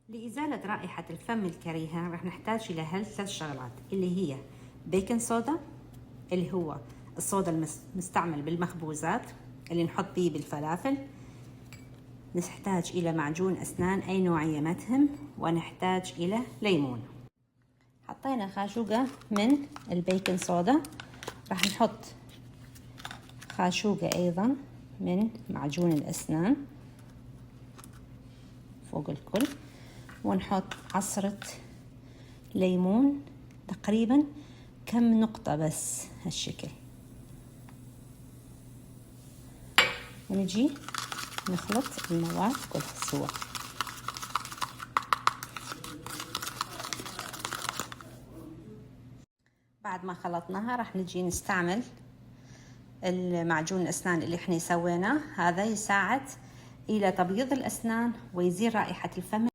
لإزالة رائحة الفم الكريهة راح نحتاج إلى هالثلاث شغلات اللي هي بيكنج صودا، اللي هو الصودا المستعمل بالمخبوزات اللي نحط بيه بالفلافل، نحتاج إلى معجون أسنان أي نوعية ما تهم، ونحتاج إلى ليمون. حطينا خاشوقة من البيكنج صودا، راح نحط خاشوقة أيضا من معجون الأسنان فوق الكل، ونحط عصرة ليمون تقريبا كم نقطة بس هالشكل، ونجي نخلط المواد كلها سوا. بعد ما خلطناها راح نجي نستعمل المعجون الأسنان اللي احنا سويناه، هذا يساعد إلى تبييض الأسنان ويزيل رائحة الفم